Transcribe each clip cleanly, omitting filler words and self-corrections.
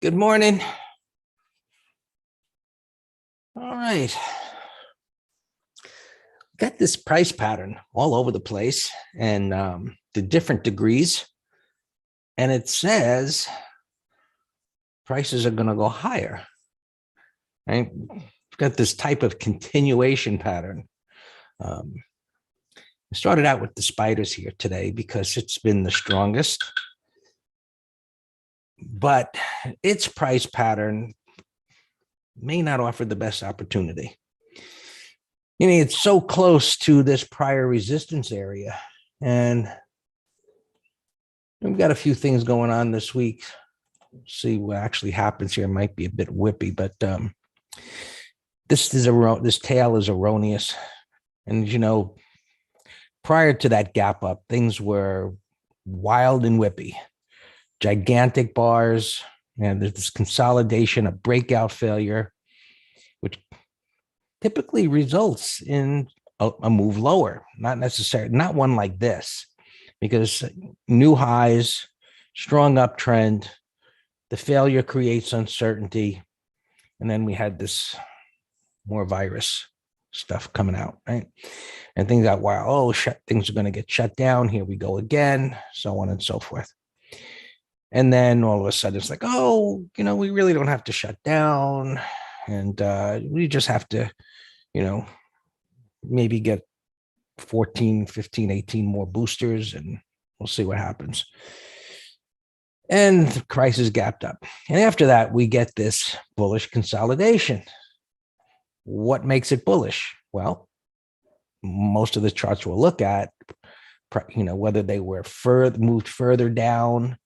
Good morning. All right. Got this price pattern all over the place and the different degrees. And it says prices are going to go higher. Right? Got this type of continuation pattern. I started out with the spiders here today because it's been the strongest. But its price pattern may not offer the best opportunity. You know, it's so close to this prior resistance area. And we've got a few things going on this week. See what actually happens here. It might be a bit whippy, but this tail is erroneous. And, you know, prior to that gap up, things were wild and whippy. Gigantic bars, and there's this consolidation, a breakout failure, which typically results in a move lower, not one like this, because new highs, strong uptrend, the failure creates uncertainty. And then we had this more virus stuff coming out, right? And things got wild. Oh, things are going to get shut down. Here we go again, so on and so forth. And then all of a sudden it's like, oh, you know, we really don't have to shut down. And we just have to, you know, maybe get 14, 15, 18 more boosters and we'll see what happens. And the prices gapped up. And after that, we get this bullish consolidation. What makes it bullish? Well, most of the charts we'll look at, you know, whether they were moved further down,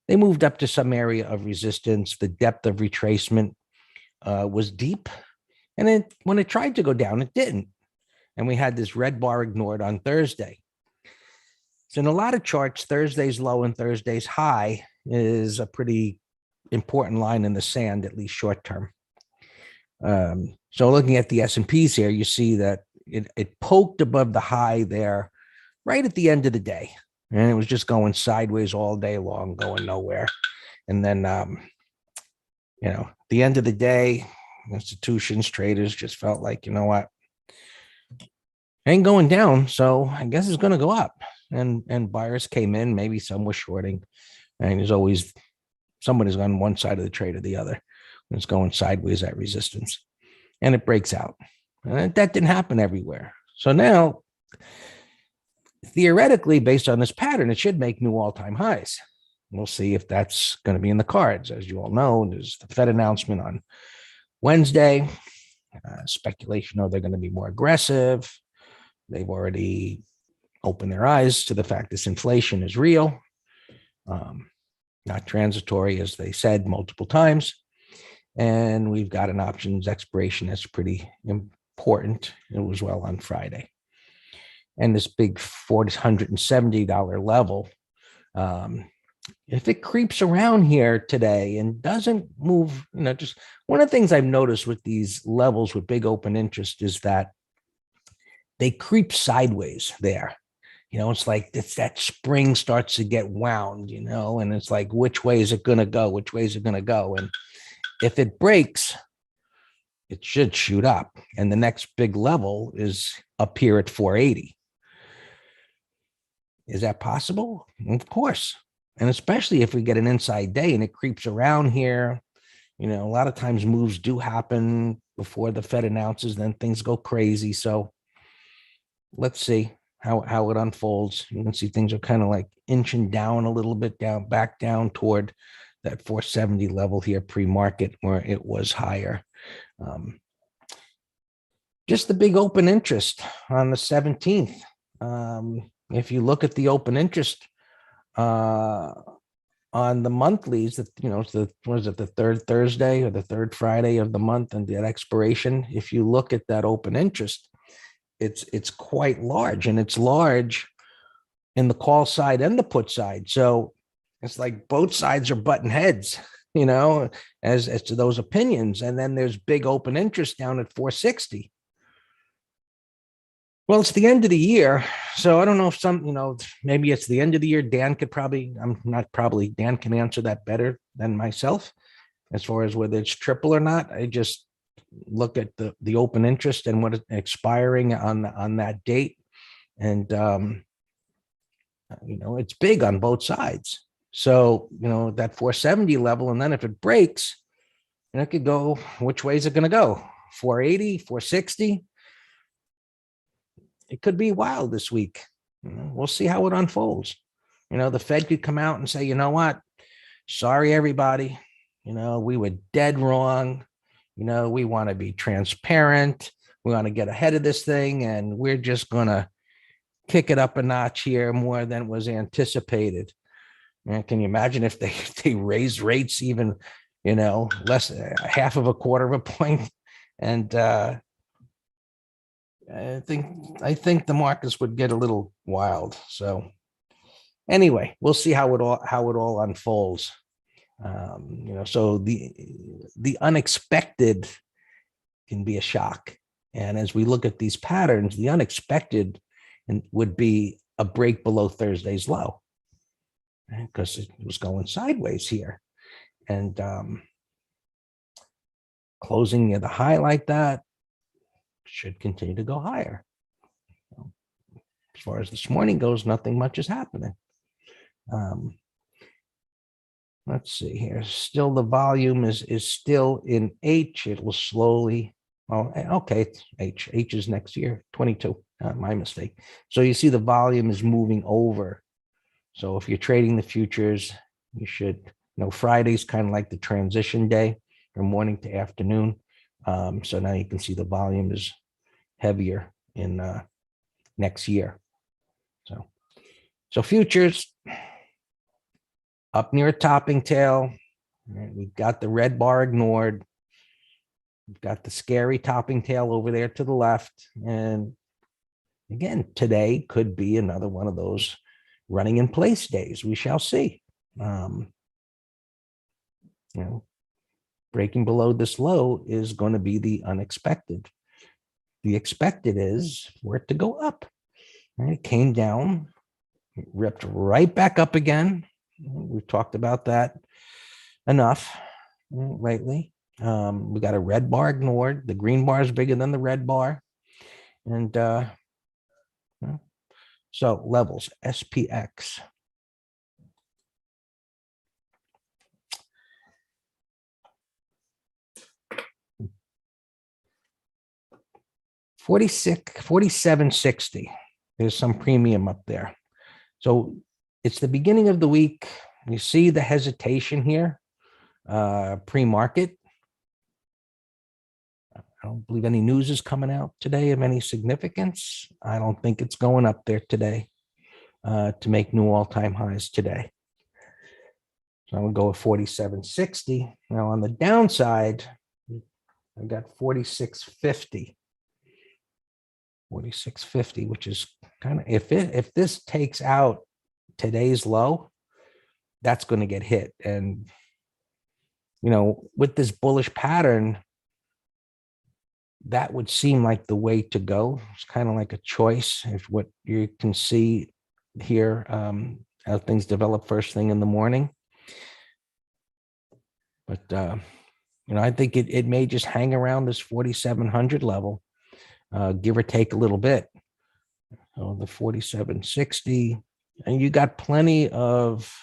they moved up to some area of resistance. The depth of retracement was deep. And when it tried to go down, it didn't. And we had this red bar ignored on Thursday. So in a lot of charts, Thursday's low and Thursday's high is a pretty important line in the sand, at least short term. So looking at the S&Ps here, you see that it poked above the high there right at the end of the day. And it was just going sideways all day long, going nowhere. And then, you know, at the end of the day, institutions, traders just felt like, you know what, ain't going down. So I guess it's going to go up. And buyers came in, maybe some were shorting. And there's always somebody's on one side of the trade or the other. It's going sideways at resistance. And it breaks out. And that didn't happen everywhere. So now, theoretically, based on this pattern, it should make new all-time highs. We'll see if that's going to be in the cards. As you all know, there's the Fed announcement on Wednesday. Speculation, they're going to be more aggressive. They've already opened their eyes to the fact this inflation is real, not transitory, as they said multiple times. And we've got an options expiration that's pretty important. It was well on Friday. And this big $470 level, if it creeps around here today and doesn't move, you know, just one of the things I've noticed with these levels with big open interest is that they creep sideways there. You know, it's like that spring starts to get wound, you know, and it's like, which way is it going to go? Which way is it going to go? And if it breaks, it should shoot up. And the next big level is up here at 480. Is that possible? Of course. And especially if we get an inside day and it creeps around here, you know, a lot of times moves do happen before the Fed announces, then things go crazy. So let's see how it unfolds. You can see things are kind of like inching down a little bit, back down toward that 470 level here pre-market where it was higher. Just the big open interest on the 17th. If you look at the open interest on the monthlies, that, you know, what is it, the third Thursday or the third Friday of the month and that expiration, if you look at that open interest, it's quite large, and it's large in the call side and the put side. So it's like both sides are butting heads, you know, as to those opinions. And then there's big open interest down at 460. Well, it's the end of the year, so I don't know if maybe it's the end of the year. Dan can answer that better than myself. as far as whether it's triple or not. I just look at the open interest and what is expiring on that date. And, it's big on both sides. So, that 470 level, and then if it breaks, it could go, which way is it going to go? 480, 460? It could be wild this week. We'll see how it unfolds. The Fed could come out and say, you know what? Sorry, everybody. We were dead wrong. We want to be transparent. We want to get ahead of this thing, and we're just going to kick it up a notch here more than was anticipated. And can you imagine if they raise rates even, less, half of a quarter of a point? And I think the markets would get a little wild. So anyway, we'll see how it all unfolds. So the unexpected can be a shock. And as we look at these patterns, the unexpected would be a break below Thursday's low, because it was going sideways here. And closing near the high like that should continue to go higher. As far as this morning goes, nothing much is happening. Let's see here. Still, the volume is still in H. It will slowly. Oh, okay. It's H. H is next year, 22. My mistake. So you see the volume is moving over. So if you're trading the futures, you should, Friday's kind of like the transition day from morning to afternoon. So now you can see the volume is heavier in next year. So futures up near a topping tail. We've got the red bar ignored. We've got the scary topping tail over there to the left. And again, today could be another one of those running in place days. We shall see. Breaking below this low is going to be the unexpected. The expected is for it to go up. It came down, ripped right back up again. We've talked about that enough lately. We got a red bar ignored. The green bar is bigger than the red bar. And so levels, SPX. $47.60. There's some premium up there. So it's the beginning of the week. You see the hesitation here, pre-market. I don't believe any news is coming out today of any significance. I don't think it's going up there today to make new all-time highs today. So I'm going to go with 47.60. Now on the downside, I got 46.50. 46.50, which is kind of, if this takes out today's low, that's going to get hit. And with this bullish pattern, that would seem like the way to go. It's kind of like a choice. If what you can see here, how things develop first thing in the morning. But I think it may just hang around this 4,700 level, give or take a little bit. So the 47.60, and you got plenty of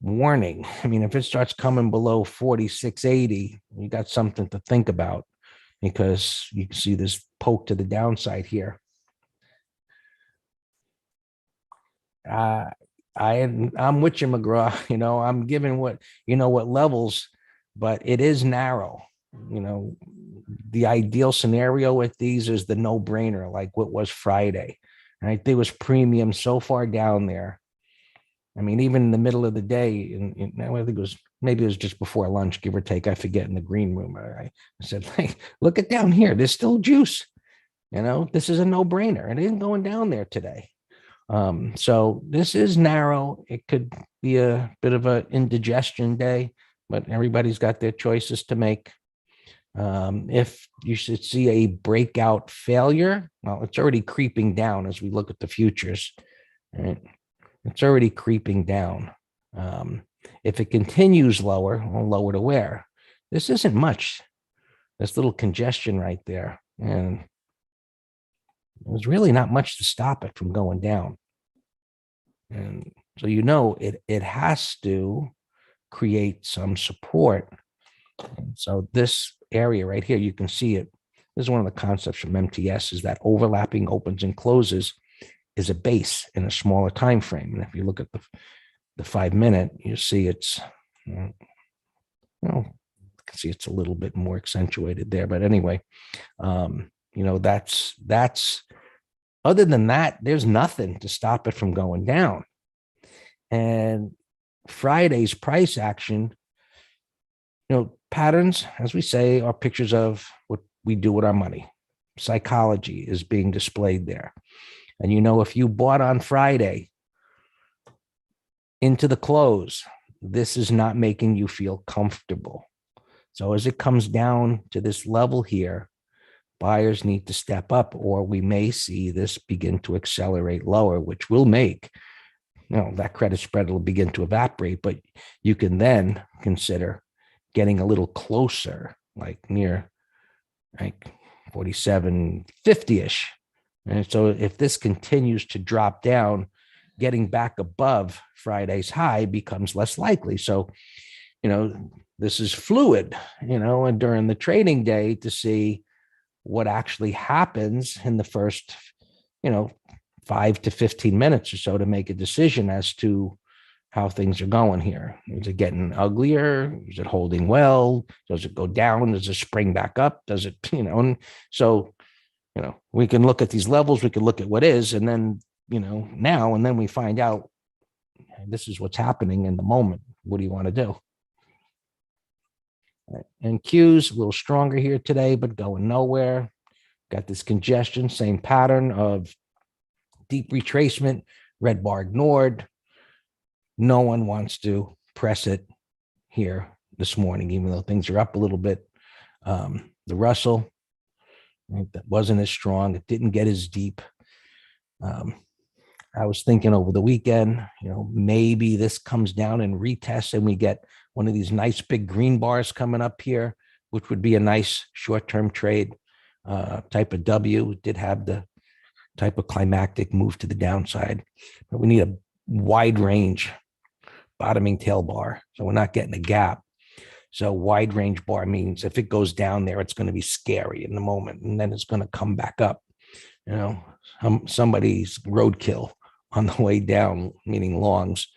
warning. I mean, if it starts coming below 46.80, you got something to think about, because you can see this poke to the downside here. I'm with you, McGraw. I'm giving what levels, but it is narrow. The ideal scenario with these is the no-brainer, like what was Friday. Right? There was premium so far down there. I mean, even in the middle of the day, I think maybe it was just before lunch, give or take. I forget, in the green room. I said, hey, look at down here. There's still juice. This is a no-brainer. It isn't going down there today. So this is narrow. It could be a bit of an indigestion day, but everybody's got their choices to make. If you should see a breakout failure, well, it's already creeping down as we look at the futures. Right? It's already creeping down. If it continues lower, well, lower to where? This isn't much. This little congestion right there. And there's really not much to stop it from going down. And so, it has to create some support. And so this area right here, you can see it. This is one of the concepts from MTS, is that overlapping opens and closes is a base in a smaller time frame. And if you look at the 5 minute, you see it's, you can see it's a little bit more accentuated there. But anyway, that's other than that, there's nothing to stop it from going down. And Friday's price action, patterns, as we say, are pictures of what we do with our money. Psychology is being displayed there. And if you bought on Friday into the close, this is not making you feel comfortable. So as it comes down to this level here, buyers need to step up, or we may see this begin to accelerate lower, which will make, that credit spread will begin to evaporate. But you can then consider getting a little closer, like near 47.50-ish. And so if this continues to drop down, getting back above Friday's high becomes less likely. So, this is fluid, and during the trading day to see what actually happens in the first, 5 to 15 minutes or so to make a decision as to how things are going here. Is it getting uglier? Is it holding well? Does it go down? Does it spring back up? Does it, and so, we can look at these levels, we can look at what is, and then, now, and then we find out this is what's happening in the moment. What do you want to do? Right. And Q's a little stronger here today, but going nowhere. Got this congestion, same pattern of deep retracement, red bar ignored. No one wants to press it here this morning, even though things are up a little bit. The Russell, that wasn't as strong. It didn't get as deep. I was thinking over the weekend, maybe this comes down and retests and we get one of these nice big green bars coming up here, which would be a nice short-term trade type of W. It did have the type of climactic move to the downside, but we need a wide range bottoming tail bar. So we're not getting a gap. So wide range bar means if it goes down there, it's going to be scary in the moment, and then it's going to come back up. Somebody's roadkill on the way down, meaning longs.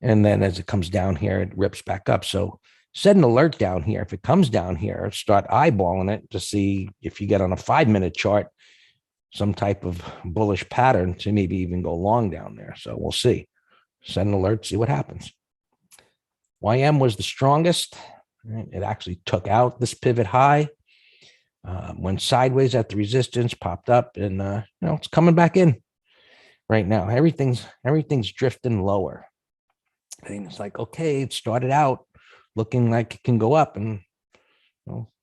And then as it comes down here, it rips back up. So set an alert down here. If it comes down here, start eyeballing it to see if you get on a 5-minute chart some type of bullish pattern to maybe even go long down there. So we'll see. Set an alert, see what happens. YM was the strongest. It actually took out this pivot high, went sideways at the resistance, popped up, and it's coming back in right now. Everything's drifting lower. And it's like, okay, it started out looking like it can go up, and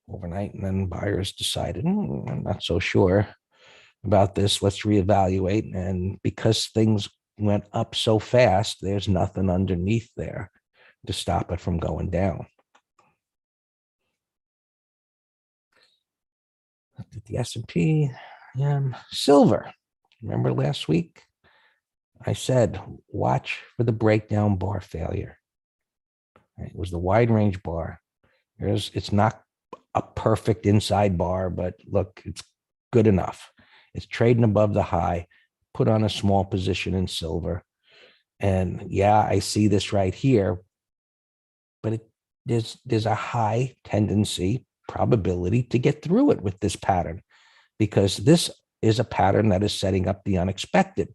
overnight, and then buyers decided, I'm not so sure about this. Let's reevaluate. And because things went up so fast, there's nothing underneath there to stop it from going down. Looked at the S&P, silver. Remember last week? I said, watch for the breakdown bar failure. It was the wide range bar. It's not a perfect inside bar, but look, it's good enough. It's trading above the high, put on a small position in silver. And yeah, I see this right here, but there's a high tendency, probability to get through it with this pattern, because this is a pattern that is setting up the unexpected.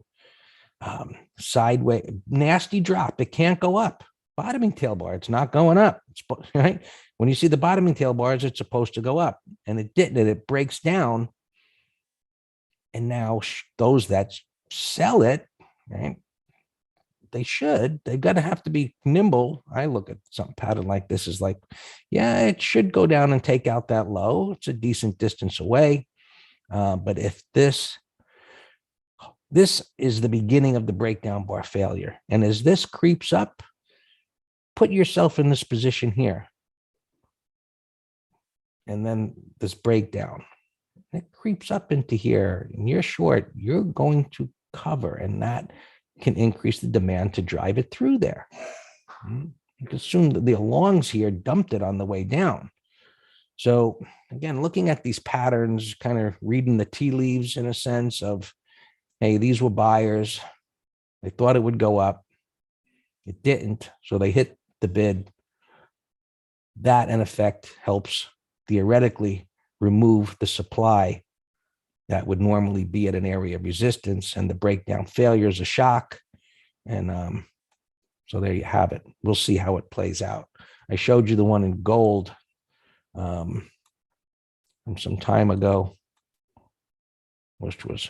Sideways, nasty drop. It can't go up. Bottoming tail bar, it's not going up. Right? When you see the bottoming tail bars, it's supposed to go up, and it didn't. And it breaks down. And now those that sell it, right, they've got to have to be nimble. I look at some pattern like this is like, yeah, it should go down and take out that low. It's a decent distance away. But if this is the beginning of the breakdown bar failure, and as this creeps up, put yourself in this position here. And then this breakdown, it creeps up into here and you're short, you're going to cover, and that can increase the demand to drive it through there. You can assume that the longs here dumped it on the way down. So again, looking at these patterns, kind of reading the tea leaves in a sense of, hey, these were buyers. They thought it would go up. It didn't. So they hit the bid. That in effect helps theoretically remove the supply that would normally be at an area of resistance, and the breakdown failure is a shock. And so there you have it. We'll see how it plays out. I showed you the one in gold from some time ago, which was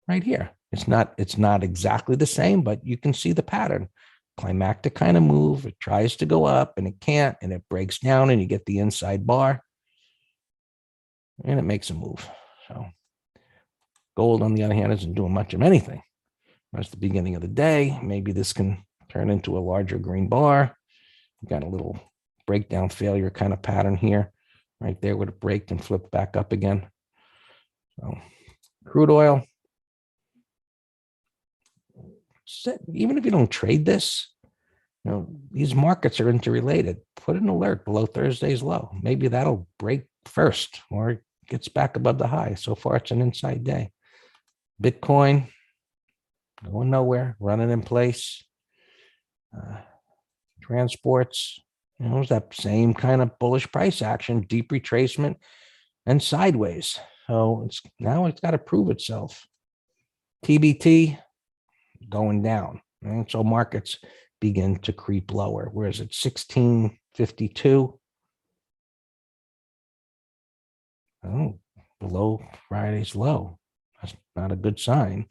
right here. It's not exactly the same, but you can see the pattern. Climactic kind of move. It tries to go up and it can't, and it breaks down and you get the inside bar and it makes a move. So gold, on the other hand, isn't doing much of anything. That's the beginning of the day. Maybe this can turn into a larger green bar. We've got a little breakdown failure kind of pattern here, right there, would have braked and flipped back up again. So crude oil, even if you don't trade this, these markets are interrelated. Put an alert below Thursday's low. Maybe that'll break first or it gets back above the high. So far, it's an inside day. Bitcoin going nowhere, running in place. Transports, it's that same kind of bullish price action, deep retracement and sideways. So it's got to prove itself. TBT going down. And so markets begin to creep lower. Whereas at 1652, below Friday's low. That's not a good sign.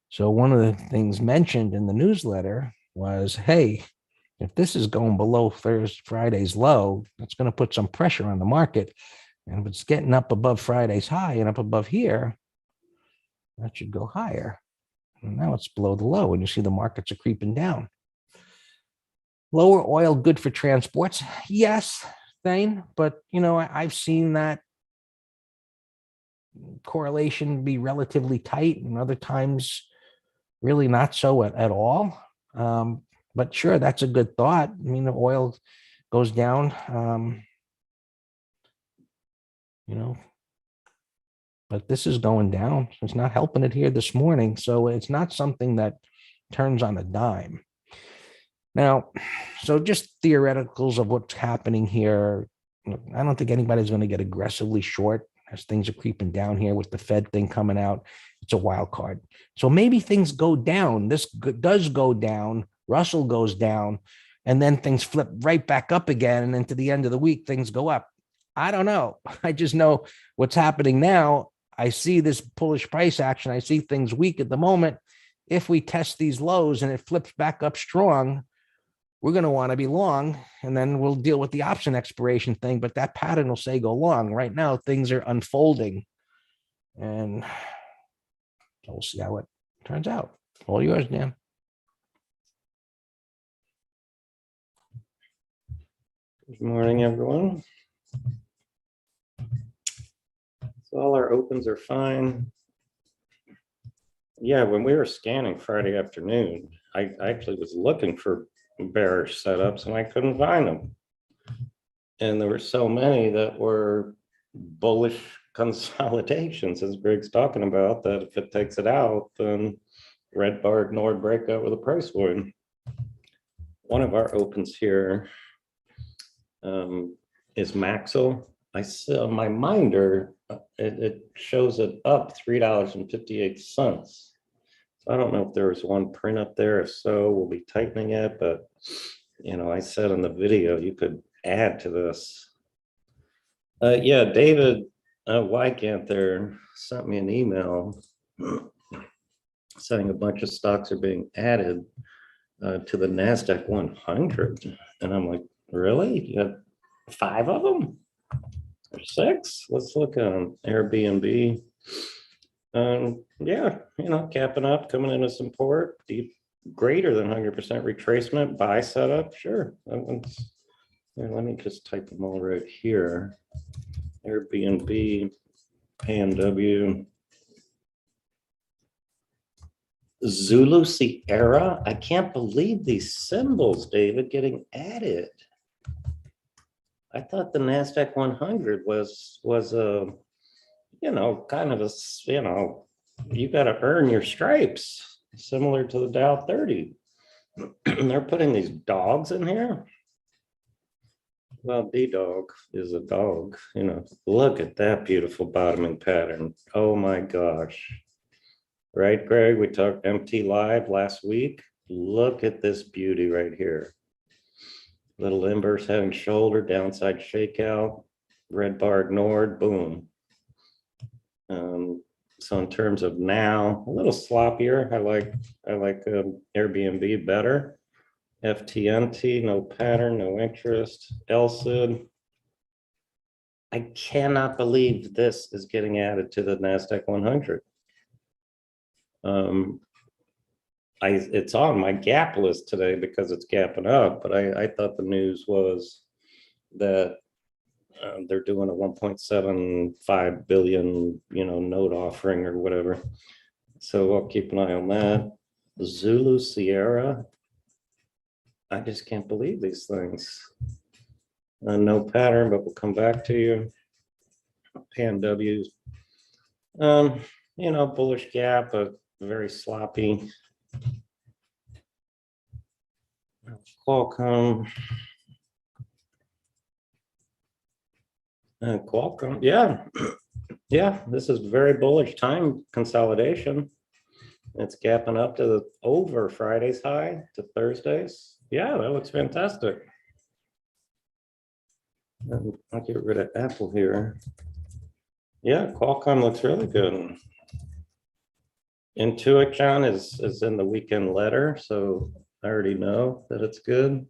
So one of the things mentioned in the newsletter was, hey, if this is going below Friday's low, that's going to put some pressure on the market. And if it's getting up above Friday's high and up above here, that should go higher. And now it's below the low, and you see the markets are creeping down. Lower oil, good for transports. Yes, Thane, but I've seen that correlation be relatively tight, and other times really not so at all. But sure, that's a good thought. I mean, the oil goes down, but this is going down. It's not helping it here this morning. So it's not something that turns on a dime. Now, so just theoreticals of what's happening here. I don't think anybody's going to get aggressively short as things are creeping down here with the Fed thing coming out. It's a wild card. So maybe things go down. This does go down. Russell goes down, and then things flip right back up again. And then to the end of the week, things go up. I don't know. I just know what's happening now. I see this bullish price action. I see things weak at the moment. If we test these lows and it flips back up strong, we're going to want to be long, and then we'll deal with the option expiration thing. But that pattern will say go long. Right now, things are unfolding, and we'll see how it turns out. All yours, Dan. Good morning, everyone. So all our opens are fine. Yeah, when we were scanning Friday afternoon, I actually was looking for bearish setups and I couldn't find them. And there were so many that were bullish consolidations, as Greg's talking about, that if it takes it out, then red bar ignored breakout with a price win. One of our opens here is Maxell. I saw my minder, it shows it up $3.58. So I don't know if there was one print up there. If so, we'll be tightening it. But I said in the video you could add to this. Yeah, David Wygant there sent me an email saying a bunch of stocks are being added to the NASDAQ 100. And I'm like, really? You have 5 of them? Or 6? Let's look on Airbnb. Yeah, capping up, coming into support, deep greater than 100% retracement, buy setup, sure. That one's, here, let me just type them all right here. Airbnb, PNW. Zulu Sierra. I can't believe these symbols, David, getting added. I thought the NASDAQ 100 was a, you know, kind of a, you know, you got to earn your stripes, similar to the Dow 30. They're putting these dogs in here. Well, D-Dog is a dog, you know. Look at that beautiful bottoming pattern. Oh my gosh. Right, Greg? We talked MT Live last week. Look at this beauty right here. Little inverse head and shoulder, downside shakeout, red bar ignored, boom. So in terms of now, a little sloppier. I like Airbnb better. FTNT, no pattern, no interest. LSID. I cannot believe this is getting added to the NASDAQ 100. It's on my gap list today because it's gapping up, but I thought the news was that they're doing a 1.75 billion, you know, note offering or whatever. So I'll keep an eye on that. Zulu Sierra. I just can't believe these things. No pattern, but we'll come back to you. PNWs. You know, bullish gap, but very sloppy. Qualcomm. Qualcomm, yeah. Yeah, this is very bullish time consolidation. It's gapping up to the over Friday's high to Thursdays. Yeah, that looks fantastic. And I'll get rid of Apple here. Yeah, Qualcomm looks really good. Intuit, John, is in the weekend letter, so I already know that it's good.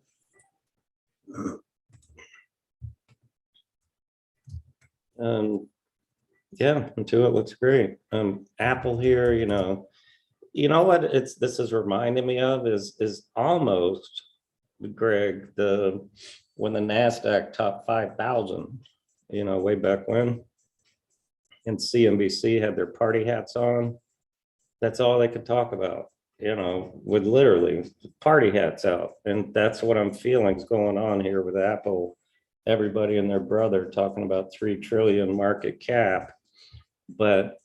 Yeah, Intuit looks great. Apple here, you know what this is reminding me of is almost, Greg, when the NASDAQ topped 5,000, you know, way back when, and CNBC had their party hats on. That's all they could talk about, you know, with literally party hats out. And that's what I'm feeling is going on here with Apple. Everybody and their brother talking about 3 trillion market cap, but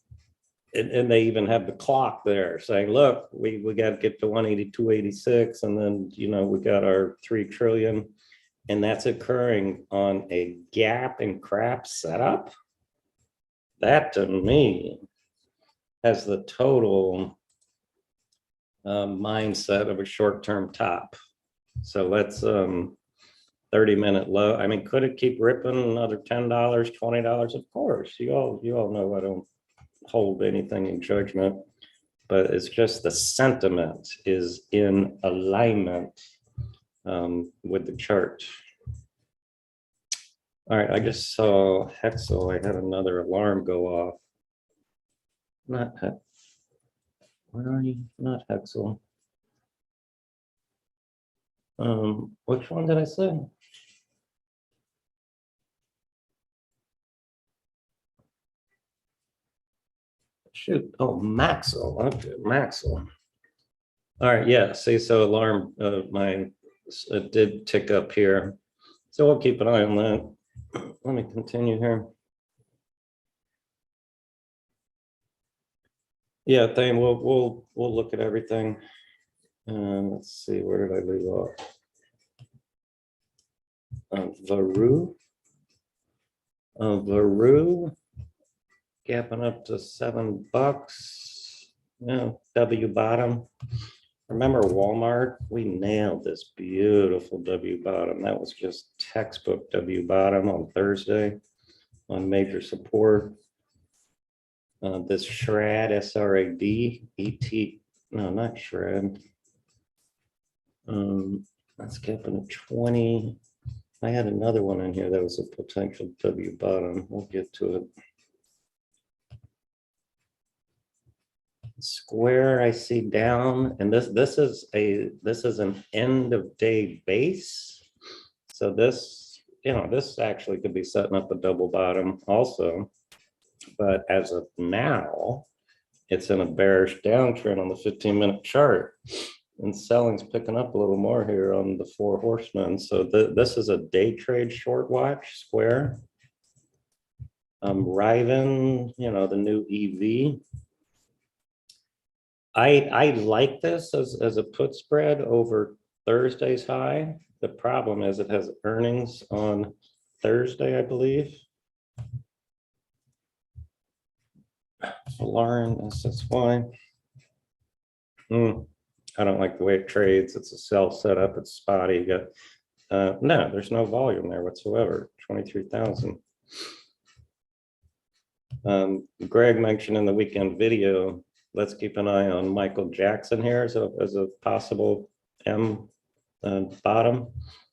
and they even have the clock there saying, look, we got to get to 180, 286, and then, you know, we got our 3 trillion, and that's occurring on a gap and crap setup. That to me has the total mindset of a short-term top. So let's 30-minute low. I mean, could it keep ripping another $10, $20? Of course, you all know I don't hold anything in judgment, but it's just the sentiment is in alignment with the chart. All right, I just saw Hexel. I had another alarm go off. Not where are you? Not Hexel. Which one did I say? Shoot. Oh, Maxwell. Okay, Maxwell. All right. Yeah. See, so alarm mine did tick up here. So we'll keep an eye on that. Let me continue here. Yeah, Thane, we'll look at everything. Let's see, where did I leave off? Varu. Varu gapping up to $7. Yeah, W bottom. Remember Walmart? We nailed this beautiful W bottom. That was just textbook W bottom on Thursday on major support. This SHRAD, SRAD, ET, no, not SHRAD. That's gapping at 20. I had another one in here that was a potential W bottom. We'll get to it. Square I see down, and this is an end of day base. So this, this actually could be setting up a double bottom also. But as of now, it's in a bearish downtrend on the 15-minute chart. And selling's picking up a little more here on the 4 horsemen. So this is a day trade short watch, Square. Riven, the new EV. I like this as a put spread over Thursday's high. The problem is it has earnings on Thursday, I believe. Lauren, SSY. I don't like the way it trades. It's a sell setup. It's spotty. You got no, there's no volume there whatsoever. 23,000. Greg mentioned in the weekend video, let's keep an eye on Michael Jackson here as a possible M bottom.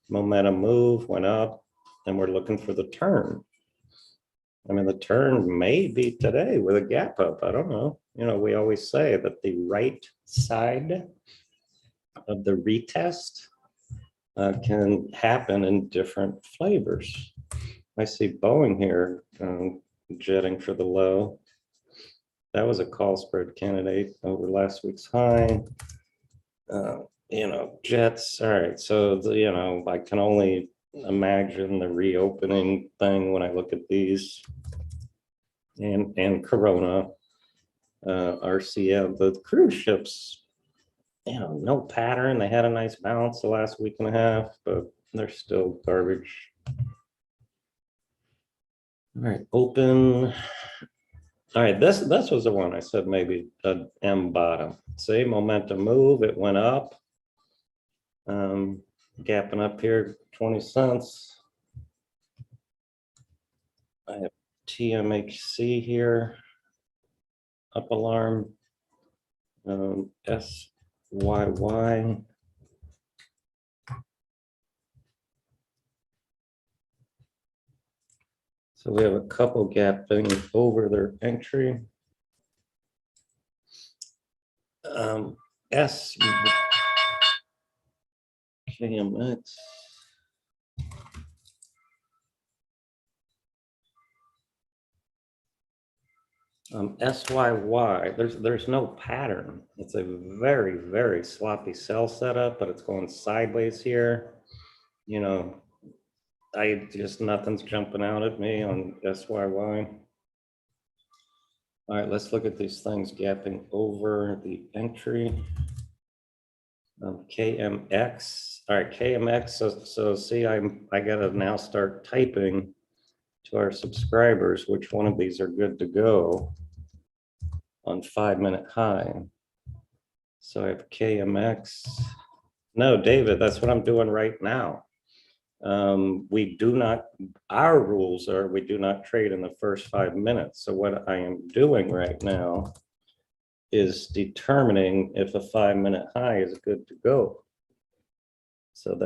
Momentum move went up, and we're looking for the turn. I mean, the turn may be today with a gap up. I don't know. We always say that the right side of the retest can happen in different flavors. I see Boeing here jetting for the low. That was a call spread candidate over last week's high. Jets. All right. So, I can only imagine the reopening thing when I look at these. And Corona, RCM, the cruise ships, no pattern. They had a nice bounce the last week and a half, but they're still garbage. All right, open. All right, this was the one I said maybe a M bottom. See, momentum move, it went up. Gapping up here, 20 cents. I have TMHC here, up alarm, SYY. So we have a couple gapping over their entry. KMX. SYY, there's no pattern. It's a very, very sloppy sell setup, but it's going sideways here. Nothing's jumping out at me on SYY. All right, let's look at these things gapping over the entry. KMX. All right, KMX. So see, I gotta now start typing to our subscribers which one of these are good to go on 5-minute high. So I have KMX. No, David, that's what I'm doing right now. Our rules are we do not trade in the first 5 minutes. So what I am doing right now is determining if a 5-minute high is good to go. So